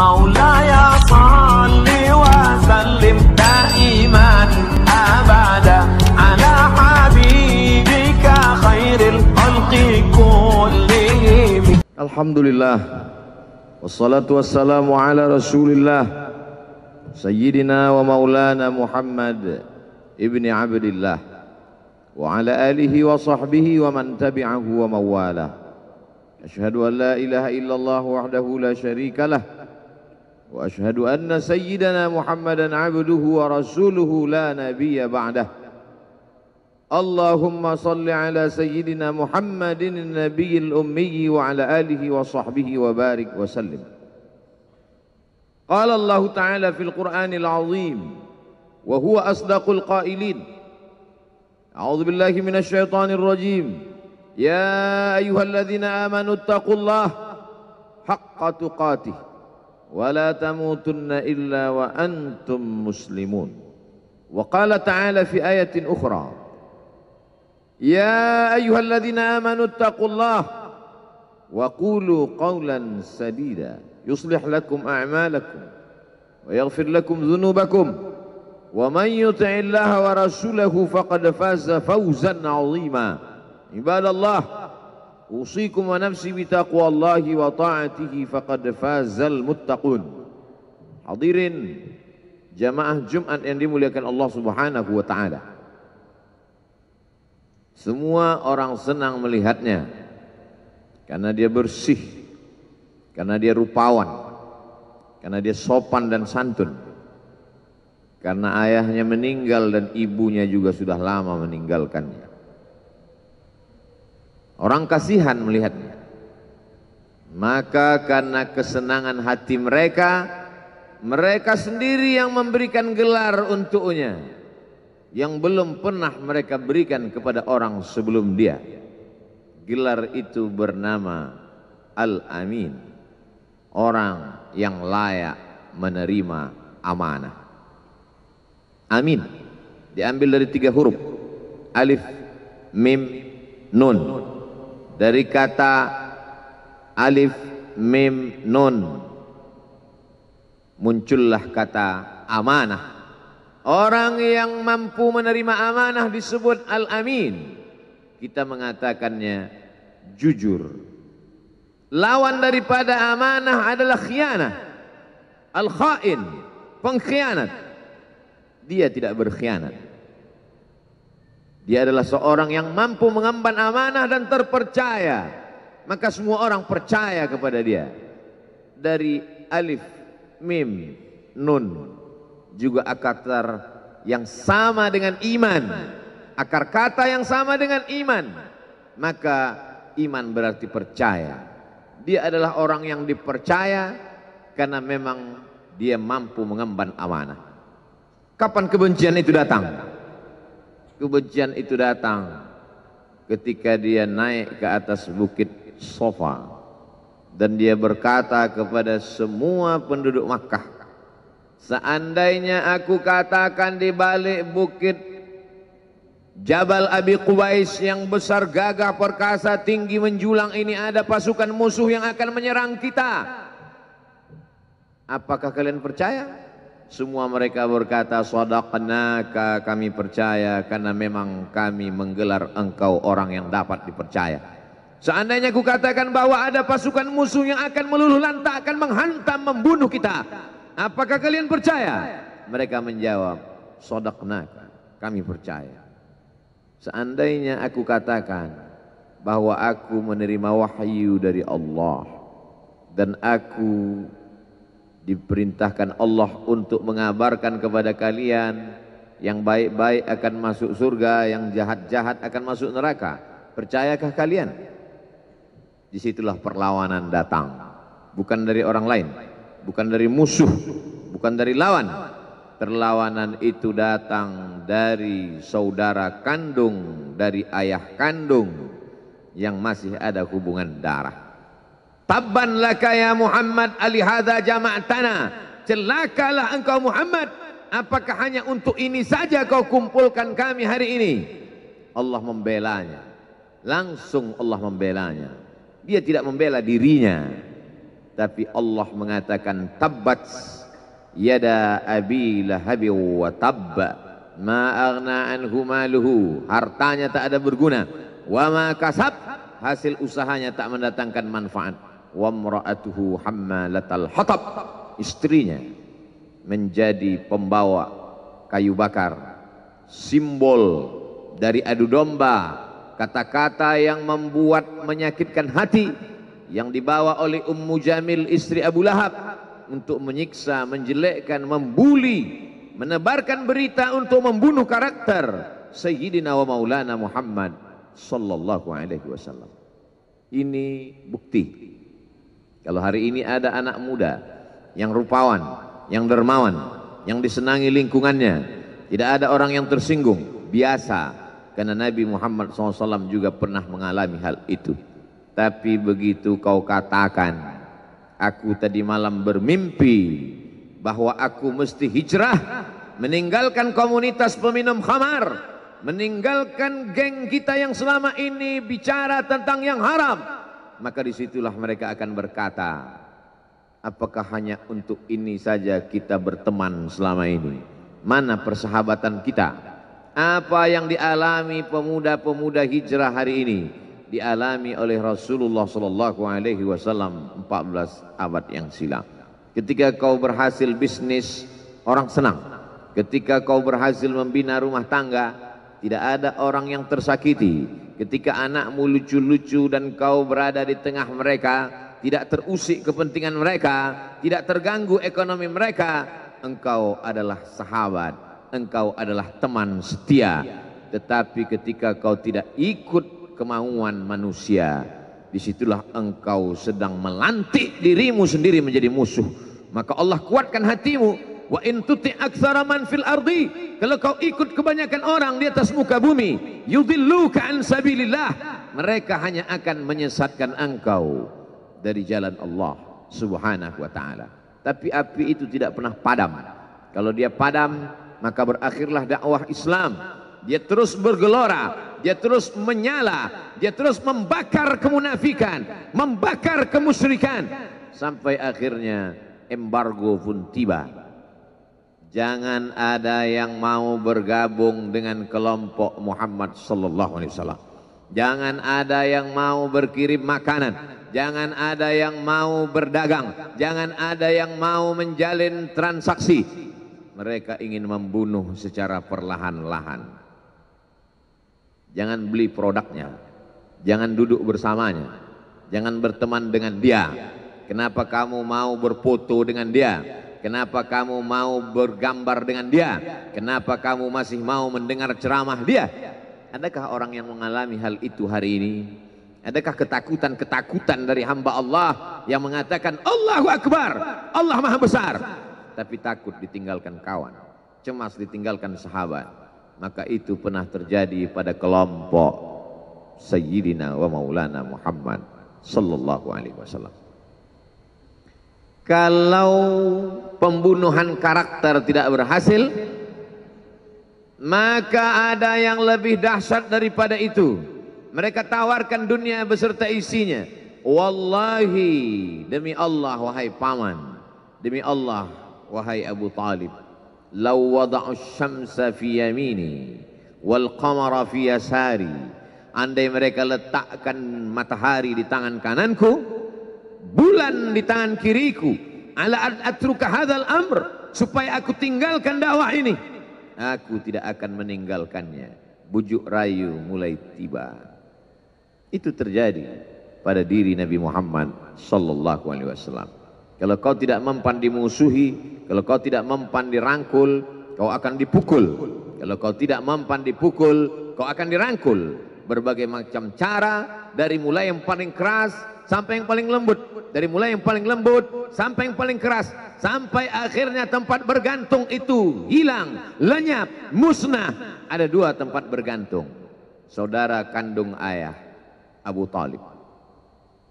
مولاي صل وسلم دائما أبدا على حبيبك خير الخلق كلهم. Alhamdulillah, wassalatu wassalamu ala rasulillah Sayyidina wa maulana Muhammad ibni Abdillah wa ala alihi wa sahbihi wa man tabi'ahu wa mawala. Ashhadu an la ilaha illallah wahdahu la syarika lah wa ashhadu anna sayyidana Muhammadan abduhu wa rasuluhu la nabiyya ba'dah. Allahumma salli ala sayyidina Muhammadin nabiyil ummi wa ala alihi wa sahbihi wa barik wa sallim. Qala Allah Ta'ala fil Qur'anil azim wa huwa asdaqul qailin. A'udzu billahi minasy syaithanir rajim. Ya ayyuhalladzina amanu taqullaha haqqa tuqatih wa la tamutunna illa wa antum muslimun. Wa qala ta'ala fi ayatin ukhra. Ya ayyuhalladzina amanu taqullaha wa qulu qawlan sadida yuslih lakum a'malakum wa yaghfir lakum dhunubakum wa man yuti'illaha wa rasulahu faqad faza fawzan 'azima. Ibadallah, usikum wa nafsi bitaqwallahi wa ta'atihi faqad fazal muttaqun. Hadirin jamaah Jumat yang dimuliakan Allah Subhanahu wa taala. Semua orang senang melihatnya karena dia bersih, karena dia rupawan, karena dia sopan dan santun, karena ayahnya meninggal dan ibunya juga sudah lama meninggalkannya. Orang kasihan melihatnya. Maka karena kesenangan hati mereka, mereka sendiri yang memberikan gelar untuknya yang belum pernah mereka berikan kepada orang sebelum dia. Gelar itu bernama Al-Amin, orang yang layak menerima amanah. Amin diambil dari 3 huruf, alif, mim, nun. Dari kata alif, mim, nun muncullah kata amanah. Orang yang mampu menerima amanah disebut Al-Amin. Kita mengatakannya jujur. Lawan daripada amanah adalah khianah, al-khain, pengkhianat. Dia tidak berkhianat. Dia adalah seorang yang mampu mengemban amanah dan terpercaya. Maka semua orang percaya kepada dia. Dari alif, mim, nun juga akar yang sama dengan iman. Akar kata yang sama dengan iman. Maka iman berarti percaya. Dia adalah orang yang dipercaya karena memang dia mampu mengemban amanah. Kapan kebencian itu datang? Kebencian itu datang ketika dia naik ke atas bukit Safa dan dia berkata kepada semua penduduk Makkah, seandainya aku katakan di balik bukit Jabal Abi Qubais yang besar, gagah, perkasa, tinggi, menjulang ini ada pasukan musuh yang akan menyerang kita, apakah kalian percaya? Semua mereka berkata, shadaqnaka, kami percaya karena memang kami menggelar engkau orang yang dapat dipercaya. Seandainya ku katakan bahwa ada pasukan musuh yang akan meluluh lantakkan, menghantam, membunuh kita, apakah kalian percaya? Mereka menjawab, shadaqnaka, kami percaya. Seandainya aku katakan bahwa aku menerima wahyu dari Allah dan aku diperintahkan Allah untuk mengabarkan kepada kalian yang baik-baik akan masuk surga, yang jahat-jahat akan masuk neraka, percayakah kalian? Disitulah perlawanan datang, bukan dari orang lain, bukan dari musuh, bukan dari lawan. Perlawanan itu datang dari saudara kandung, dari ayah kandung yang masih ada hubungan darah. Tabban laka ya Muhammad alihadza jama'tana. Celakalah engkau Muhammad, apakah hanya untuk ini saja kau kumpulkan kami hari ini? Allah membelanya. Langsung Allah membelanya. Dia tidak membela dirinya, Tapi Allah mengatakan tabbat yada abi lahabi wa tabba ma aghna anhu maluhu, hartanya tak ada berguna, wa ma kasab, hasil usahanya tak mendatangkan manfaat, wa imra'atuhu hammalatal hatab, istrinya menjadi pembawa kayu bakar, simbol dari adu domba, kata-kata yang membuat menyakitkan hati yang dibawa oleh Ummu Jamil istri Abu Lahab untuk menyiksa, menjelekkan, membuli, menebarkan berita untuk membunuh karakter Sayyidina wa Maulana Muhammad sallallahu alaihi wasallam. Ini bukti kalau hari ini ada anak muda yang rupawan, yang dermawan, yang disenangi lingkungannya, tidak ada orang yang tersinggung, biasa, karena Nabi Muhammad SAW juga pernah mengalami hal itu. Tapi begitu kau katakan, aku tadi malam bermimpi bahwa aku mesti hijrah, meninggalkan komunitas peminum khamar, meninggalkan geng kita yang selama ini bicara tentang yang haram, maka disitulah mereka akan berkata, apakah hanya untuk ini saja kita berteman selama ini? Mana persahabatan kita? Apa yang dialami pemuda-pemuda hijrah hari ini dialami oleh Rasulullah sallallahu alaihi wasallam 14 abad yang silam. Ketika kau berhasil bisnis, orang senang. Ketika kau berhasil membina rumah tangga, tidak ada orang yang tersakiti. Ketika anakmu lucu-lucu dan kau berada di tengah mereka, tidak terusik kepentingan mereka, tidak terganggu ekonomi mereka, engkau adalah sahabat, engkau adalah teman setia. Tetapi ketika kau tidak ikut kemauan manusia, disitulah engkau sedang melantik dirimu sendiri menjadi musuh. Maka Allah kuatkan hatimu. Wa in tuti' aktsara man fil ardi, kalau kau ikut kebanyakan orang di atas muka bumi, yudilluka an sabilillah, mereka hanya akan menyesatkan engkau dari jalan Allah subhanahu wa ta'ala. Tapi api itu tidak pernah padam. Kalau dia padam, maka berakhirlah dakwah Islam. Dia terus bergelora, dia terus menyala, dia terus membakar kemunafikan, membakar kemusyrikan, sampai akhirnya embargo pun tiba. Jangan ada yang mau bergabung dengan kelompok Muhammad sallallahu alaihi wasallam. Jangan ada yang mau berkirim makanan, jangan ada yang mau berdagang, jangan ada yang mau menjalin transaksi. Mereka ingin membunuh secara perlahan-lahan. Jangan beli produknya, jangan duduk bersamanya, jangan berteman dengan dia. Kenapa kamu mau berfoto dengan dia? Kenapa kamu mau bergambar dengan dia? Kenapa kamu masih mau mendengar ceramah dia? Adakah orang yang mengalami hal itu hari ini? Adakah ketakutan-ketakutan dari hamba Allah yang mengatakan Allahu Akbar, Allah Maha Besar, tapi takut ditinggalkan kawan, cemas ditinggalkan sahabat? Maka itu pernah terjadi pada kelompok Sayyidina wa Maulana Muhammad sallallahu alaihi wasallam. Kalau pembunuhan karakter tidak berhasil, maka ada yang lebih dahsyat daripada itu. Mereka tawarkan dunia beserta isinya. Wallahi, demi Allah wahai paman, demi Allah wahai Abu Talib, law wada'u syamsa fi yamini wal qamara fi yasari, andai mereka letakkan matahari di tangan kananku, bulan di tangan kiriku, ala an atruka hadzal amr, supaya aku tinggalkan dakwah ini, aku tidak akan meninggalkannya. Bujuk rayu mulai tiba. Itu terjadi pada diri Nabi Muhammad sallallahu alaihi wasallam. Kalau kau tidak mempan dimusuhi, kalau kau tidak mempan dirangkul, kau akan dipukul. Kalau kau tidak mempan dipukul, kau akan dirangkul. Berbagai macam cara, dari mulai yang paling keras sampai yang paling lembut, dari mulai yang paling lembut sampai yang paling keras, sampai akhirnya tempat bergantung itu hilang, lenyap, musnah. Ada dua tempat bergantung, saudara kandung ayah Abu Talib.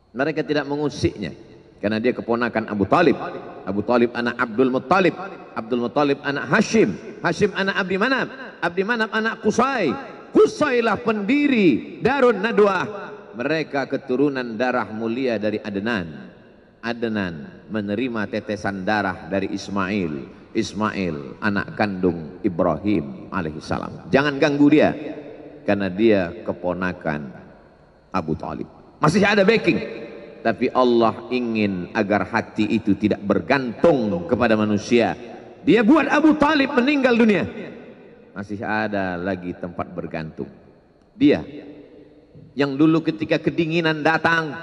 Mereka tidak mengusiknya karena dia keponakan Abu Talib. Abu Talib anak Abdul Muttalib, Abdul Muttalib anak Hashim, Hashim anak Abdi Manaf, Abdi Manaf anak Qusay, Qusaylah pendiri Darun Nadwah. Mereka keturunan darah mulia dari Adnan. Adnan menerima tetesan darah dari Ismail. Ismail anak kandung Ibrahim alaihissalam. Jangan ganggu dia, karena dia keponakan Abu Talib. Masih ada backing, tapi Allah ingin agar hati itu tidak bergantung kepada manusia. Dia buat Abu Talib meninggal dunia, masih ada lagi tempat bergantung. Dia yang dulu ketika kedinginan datang,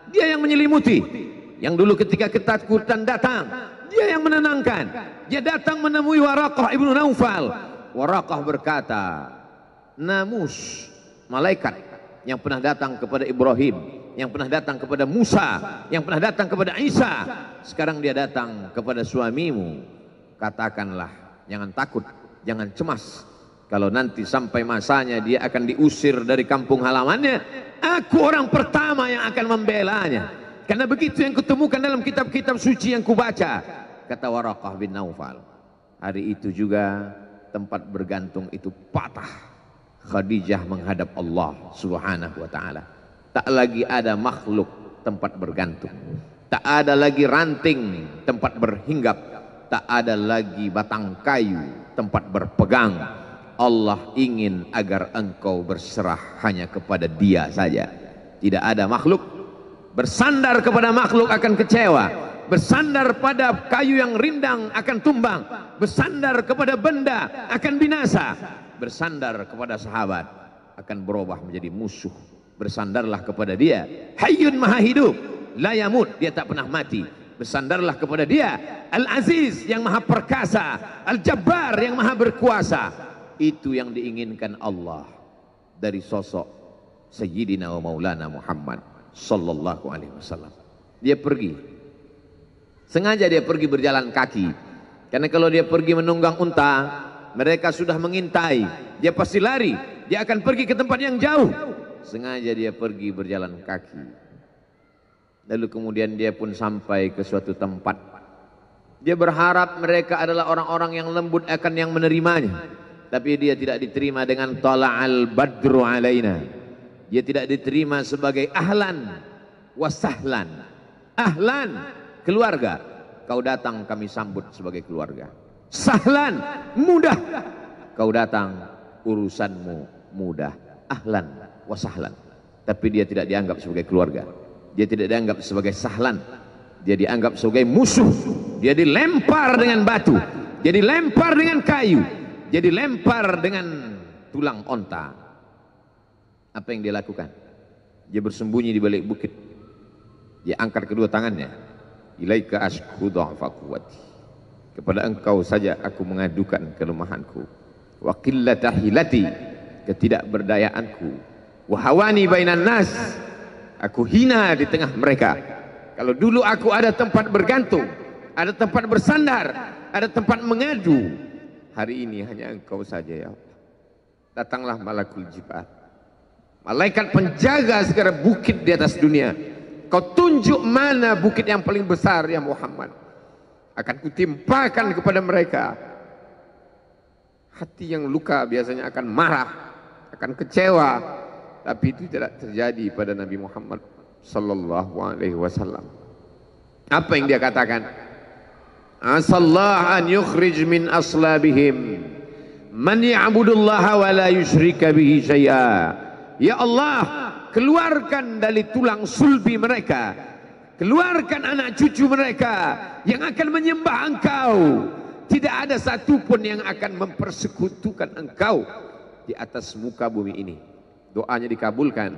dia yang menyelimuti. Yang dulu ketika ketakutan datang, dia yang menenangkan. Dia datang menemui Waraqah ibnu Naufal. Waraqah berkata, Namus, malaikat yang pernah datang kepada Ibrahim, yang pernah datang kepada Musa, yang pernah datang kepada Isa, sekarang dia datang kepada suamimu. Katakanlah, jangan takut, jangan cemas. Kalau nanti sampai masanya dia akan diusir dari kampung halamannya, aku orang pertama yang akan membelanya. Karena begitu yang kutemukan dalam kitab-kitab suci yang kubaca, kata Waraqah bin Naufal. Hari itu juga tempat bergantung itu patah. Khadijah menghadap Allah subhanahu wa ta'ala. Tak lagi ada makhluk tempat bergantung. Tak ada lagi ranting tempat berhinggap. Tak ada lagi batang kayu tempat berpegang. Allah ingin agar engkau berserah hanya kepada Dia saja. Tidak ada makhluk. Bersandar kepada makhluk akan kecewa. Bersandar pada kayu yang rindang akan tumbang. Bersandar kepada benda akan binasa. Bersandar kepada sahabat akan berubah menjadi musuh. Bersandarlah kepada Dia, Hayyun maha hidup, la yamut, Dia tak pernah mati. Bersandarlah kepada Dia, Al-Aziz yang maha perkasa, Al-Jabbar yang maha berkuasa. Itu yang diinginkan Allah dari sosok Sayyidina wa Maulana Muhammad sallallahu alaihi wasallam. Dia pergi, sengaja dia pergi berjalan kaki, karena kalau dia pergi menunggang unta, mereka sudah mengintai. Dia pasti lari, dia akan pergi ke tempat yang jauh. Sengaja dia pergi berjalan kaki. Lalu kemudian dia pun sampai ke suatu tempat. Dia berharap mereka adalah orang-orang yang lembut akan yang menerimanya, tapi dia tidak diterima dengan tala'al badru alaina. Dia tidak diterima sebagai ahlan wasahlan. Ahlan, keluarga, kau datang kami sambut sebagai keluarga. Sahlan, mudah, kau datang urusanmu mudah. Ahlan wasahlan. Tapi dia tidak dianggap sebagai keluarga. Dia tidak dianggap sebagai sahlan. Dia dianggap sebagai musuh. Dia dilempar dengan batu, dia dilempar dengan kayu, dia dilempar dengan tulang onta. Apa yang dia lakukan? Dia bersembunyi di balik bukit. Dia angkat kedua tangannya. Ilaika ashku dha'fa quwwati. Kepada engkau saja aku mengadukan kelemahanku. Wa qillata hilati, ketidakberdayaanku. Wa hawani bainan nas, aku hina di tengah mereka. Kalau dulu aku ada tempat bergantung, ada tempat bersandar, ada tempat mengadu, hari ini hanya engkau saja ya Allah. Datanglah malakul jibal, malaikat penjaga segala bukit di atas dunia. Kau tunjuk mana bukit yang paling besar ya Muhammad, akan kutimpakan kepada mereka. Hati yang luka biasanya akan marah, akan kecewa, tapi itu tidak terjadi pada Nabi Muhammad sallallahu alaihi wasallam. Apa yang dia katakan? Asallah an yukhrij min aslabihim man ya'budullaha wa la yusyrika bihi syai'a. Ya Allah, keluarkan dari tulang sulbi mereka, keluarkan anak cucu mereka yang akan menyembah Engkau. Tidak ada satupun yang akan mempersekutukan Engkau di atas muka bumi ini. Doanya dikabulkan,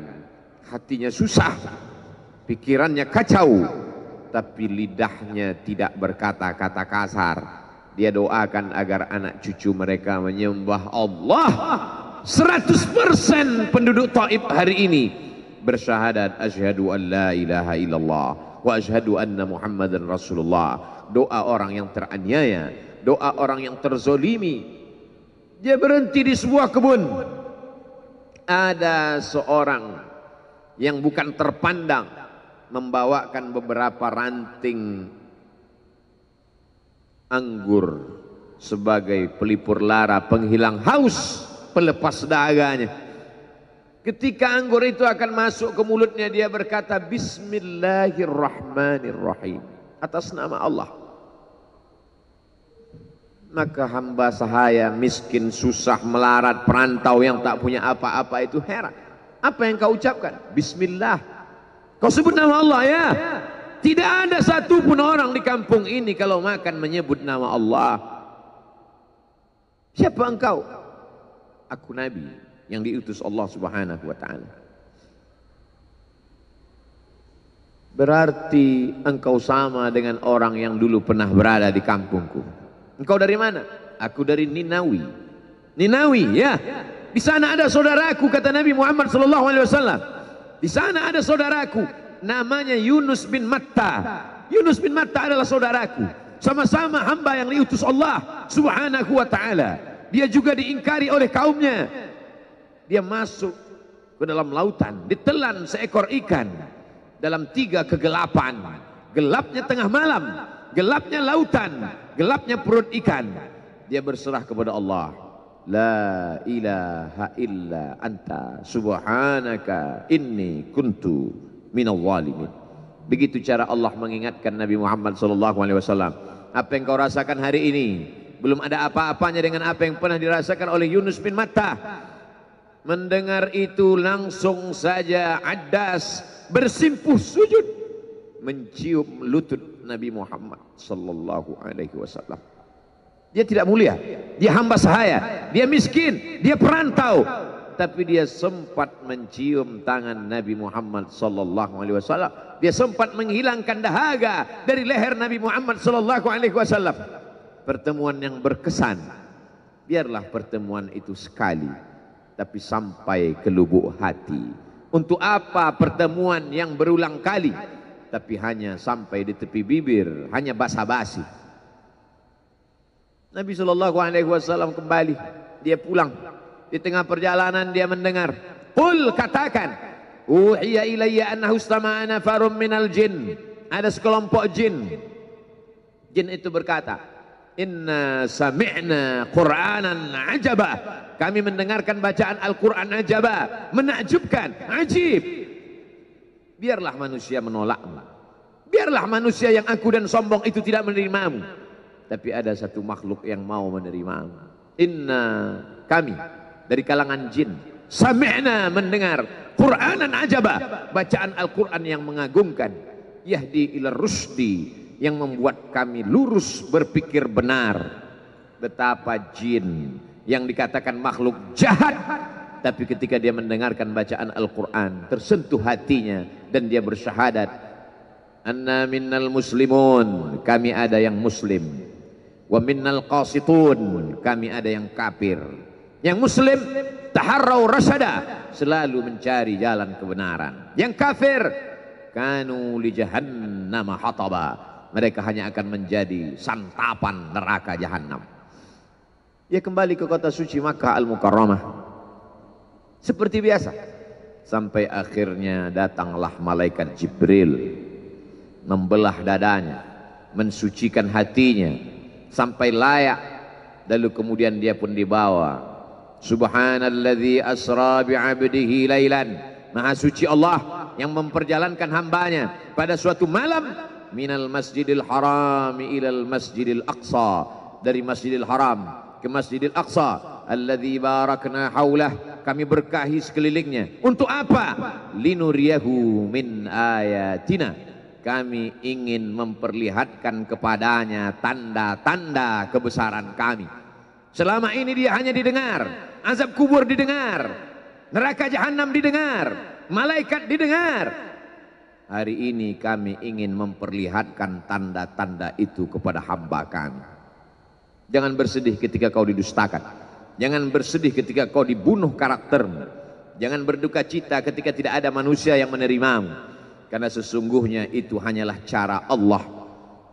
hatinya susah, pikirannya kacau, tapi lidahnya tidak berkata-kata kasar. Dia doakan agar anak cucu mereka menyembah Allah. 100% penduduk Taif hari ini bersyahadat asyhadu an la ilaha illallah wa asyhadu anna Muhammadan Rasulullah. Doa orang yang teraniaya, doa orang yang terzolimi. Dia berhenti di sebuah kebun. Ada seorang yang bukan terpandang membawakan beberapa ranting anggur sebagai pelipur lara, penghilang haus, pelepas daganya. Ketika anggur itu akan masuk ke mulutnya, dia berkata Bismillahirrahmanirrahim, atas nama Allah. Maka hamba sahaya miskin, susah, melarat, perantau yang tak punya apa-apa itu heran. Apa yang kau ucapkan? Bismillah. Kau sebut nama Allah ya. Tidak ada satupun orang di kampung ini kalau makan menyebut nama Allah. Siapa engkau? Aku Nabi yang diutus Allah Subhanahu wa ta'ala. Berarti engkau sama dengan orang yang dulu pernah berada di kampungku. Engkau dari mana? Aku dari Ninawi. Ninawi ya. Di sana ada saudaraku, kata Nabi Muhammad sallallahu alaihi wasallam. Di sana ada saudaraku namanya Yunus bin Matta. Yunus bin Matta adalah saudaraku. Sama-sama hamba yang diutus Allah Subhanahu wa ta'ala. Dia juga diingkari oleh kaumnya. Dia masuk ke dalam lautan, ditelan seekor ikan dalam 3 kegelapan. Gelapnya tengah malam, gelapnya lautan, gelapnya perut ikan. Dia berserah kepada Allah. La ilaha illa anta subhanaka inni kuntu minal zalimin. Begitu cara Allah mengingatkan Nabi Muhammad SAW. Apa yang kau rasakan hari ini belum ada apa-apanya dengan apa yang pernah dirasakan oleh Yunus bin Matta. Mendengar itu langsung saja Addas bersimpuh sujud mencium lutut Nabi Muhammad sallallahu alaihi wasallam. Dia tidak mulia, dia hamba sahaya, dia miskin, dia perantau, tapi dia sempat mencium tangan Nabi Muhammad sallallahu alaihi wasallam. Dia sempat menghilangkan dahaga dari leher Nabi Muhammad sallallahu alaihi wasallam. Pertemuan yang berkesan. Biarlah pertemuan itu sekali, tapi sampai ke lubuk hati. Untuk apa pertemuan yang berulang kali tapi hanya sampai di tepi bibir, hanya basa-basi? Nabi SAW kembali, dia pulang. Di tengah perjalanan dia mendengar, qul, katakan, uhiya ilayya annahu istama'a nafarun minal jin. Ada sekelompok jin. Jin itu berkata, inna sami'na Qur'anan ajaba. Kami mendengarkan bacaan Al-Quran ajaba, menakjubkan, ajib. Biarlah manusia menolakmu, biarlah manusia yang aku dan sombong itu tidak menerimamu, tapi ada satu makhluk yang mau menerimamu. Inna, kami dari kalangan jin, sami'na, mendengar Qur'anan ajaba, bacaan Al-Quran yang mengagumkan, yahdi ila rusdi, yang membuat kami lurus berpikir benar. Betapa jin yang dikatakan makhluk jahat, tapi ketika dia mendengarkan bacaan Al-Quran tersentuh hatinya dan dia bersyahadat, anna minnal muslimun, kami ada yang muslim, wa minnal qasitun, kami ada yang kafir. Yang muslim taharrau rasyada, selalu mencari jalan kebenaran. Yang kafir kanu li jahannam hataba, mereka hanya akan menjadi santapan neraka jahanam. Dia kembali ke kota suci Makkah Al-Mukarramah seperti biasa, sampai akhirnya datanglah malaikat Jibril membelah dadanya, mensucikan hatinya sampai layak, lalu kemudian dia pun dibawa. Subhanalladzi asra bi'abdihi lailan, maha suci Allah yang memperjalankan hambanya pada suatu malam, minal masjidil haram ilal masjidil aqsa, dari masjidil haram ke Masjidil Aqsa, alladzi barakna haulah, kami berkahi sekelilingnya. Untuk apa? Linuriyahu min ayatina, kami ingin memperlihatkan kepadanya tanda-tanda kebesaran kami. Selama ini dia hanya didengar, azab kubur didengar, neraka jahanam didengar, malaikat didengar. Hari ini kami ingin memperlihatkan tanda-tanda itu kepada hamba kami. Jangan bersedih ketika kau didustakan. Jangan bersedih ketika kau dibunuh karaktermu. Jangan berduka cita ketika tidak ada manusia yang menerimamu. Karena sesungguhnya itu hanyalah cara Allah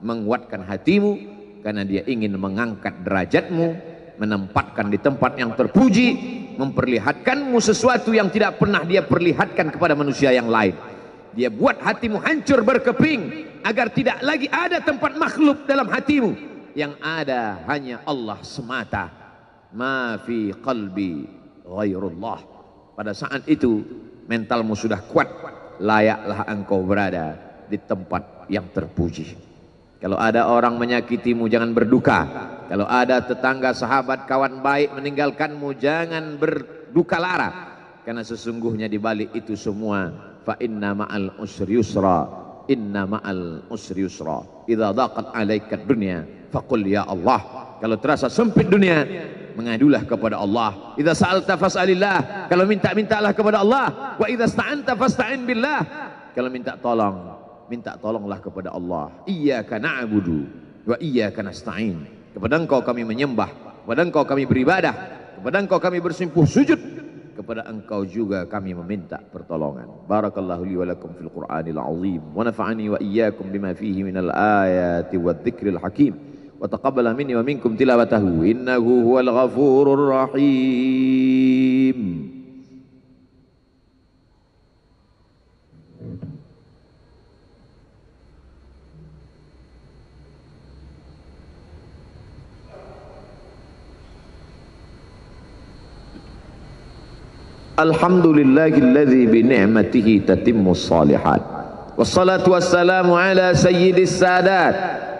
menguatkan hatimu, karena dia ingin mengangkat derajatmu, menempatkan di tempat yang terpuji, memperlihatkanmu sesuatu yang tidak pernah dia perlihatkan kepada manusia yang lain. Dia buat hatimu hancur berkeping agar tidak lagi ada tempat makhluk dalam hatimu. Yang ada hanya Allah semata. Ma fi qalbi ghairullah, Pada saat itu mentalmu sudah kuat, layaklah engkau berada di tempat yang terpuji. Kalau ada orang menyakitimu, jangan berduka. Kalau ada tetangga, sahabat, kawan baik meninggalkanmu, jangan berduka lara. Karena sesungguhnya di balik itu semua, fa inna ma'al usri yusra, inna ma'al usri yusra. Idza daqat 'alaika dunya faqul ya Allah. Kalau terasa sempit dunia, mengadulah kepada Allah. Idza sa'alta fas'alillah. Kalau minta-mintalah kepada Allah. Wa idza sta'anta fasta'in billah. Kalau minta tolong, minta tolonglah kepada Allah. Iyyaka na'budu wa iyyaka nasta'in. Kepada Engkau kami menyembah, kepada Engkau kami beribadah, kepada Engkau kami bersimpuh sujud, kepada Engkau juga kami meminta pertolongan. Barakallahu li wa lakum fil Qur'anil azim wa nafa'ani wa iyyakum bima fihi minal ayati wadh-dhikril hakim wa taqabbala minni wa minkum tilawatahu innahu huwal ghafurur rahim. Alhamdulillahilladzi bi ni'matihi tatimmus shalihat. Wassalatu wassalamu ala sayyidis sadat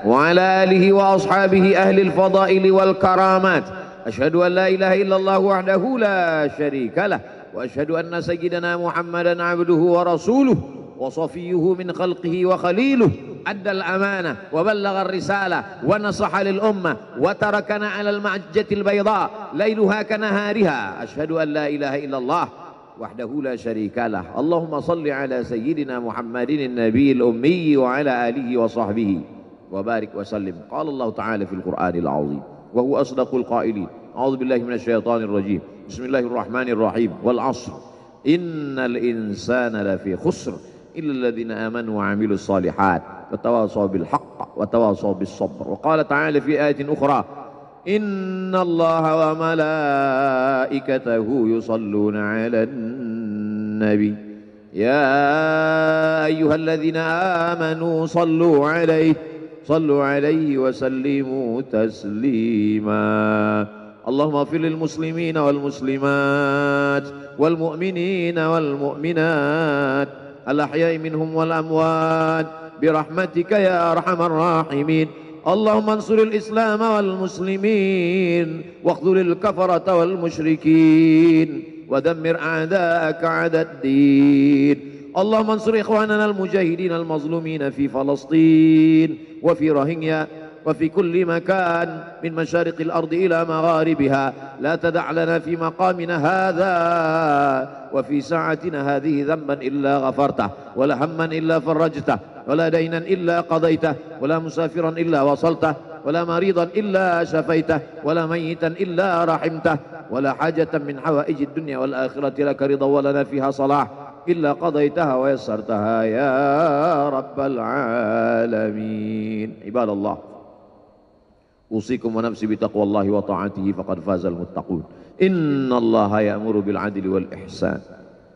wa ala alihi wa ashabihi ahlil fadaili wal karamat. Asyhadu an la ilaha illallah wahdahu la syarika lah wa asyhadu anna sayyidana Muhammadan abduhu wa rasuluh wa safiyyuhu min khalqihi wa khaliluh. Addal amanah wa ballagha ar-risalah wa nasaha lil ummah wa tarakana 'ala al-mahajjatil bayda lailuha kanahariha. Asyhadu an la ilaha illallah wahdahu la syarikalah. Allahumma salli ala sayyidina Muhammadin an-nabiyil ummi wa ala alihi wa sahbihi wa barik wa sallim. Qala Allah ta'ala fil Qur'anil 'azim wa huwa asdaqul qailin. A'udzu billahi minasy syaithanir rajim. Bismillahirrahmanirrahim. Wal 'ashr innal insana lafi khusr illa alladhina amanu wa 'amilus shalihat وتواصوا بالحق وتواصوا بالصبر. وقال تعالى في آية أخرى إن الله وملائكته يصلون على النبي يا أيها الذين آمنوا صلوا عليه وسلموا تسليما. اللهم اغفر للمسلمين والمسلمات والمؤمنين والمؤمنات الأحياء منهم والأموات برحمتك يا أرحم الراحمين. اللهم انصر الإسلام والمسلمين واخذل الكفرة والمشركين ودمر أعداءك أعداء الدين. اللهم انصر إخواننا المجاهدين المظلومين في فلسطين وفي روهينيا وفي كل مكان من مشارق الأرض إلى مغاربها. لا تدع لنا في مقامنا هذا وفي ساعتنا هذه ذنبا إلا غفرته ولا هما إلا فرجته ولا دينا إلا قضيته ولا مسافرا إلا وصلته ولا مريضا إلا شفيته ولا ميتا إلا رحمته ولا حاجة من حوائج الدنيا والآخرة لك رضا ولنا فيها صلاح إلا قضيتها ويسرتها يا رب العالمين. عباد الله أوصيكم ونفسي بتقوى الله وطاعته فقد فاز المتقون. إن الله يأمر بالعدل والإحسان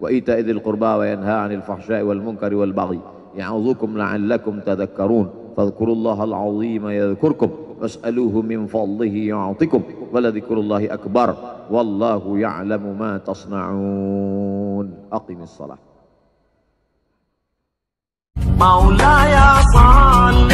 وإيتاء ذي القربى وينهى عن الفحشاء والمنكر والبغي يعظكم لعلكم تذكرون. فاذكروا الله العظيم يذكركم واسألوه من فضله يعطكم ولذكر الله أكبر والله يعلم ما تصنعون. أقم الصلاة. مولاي صل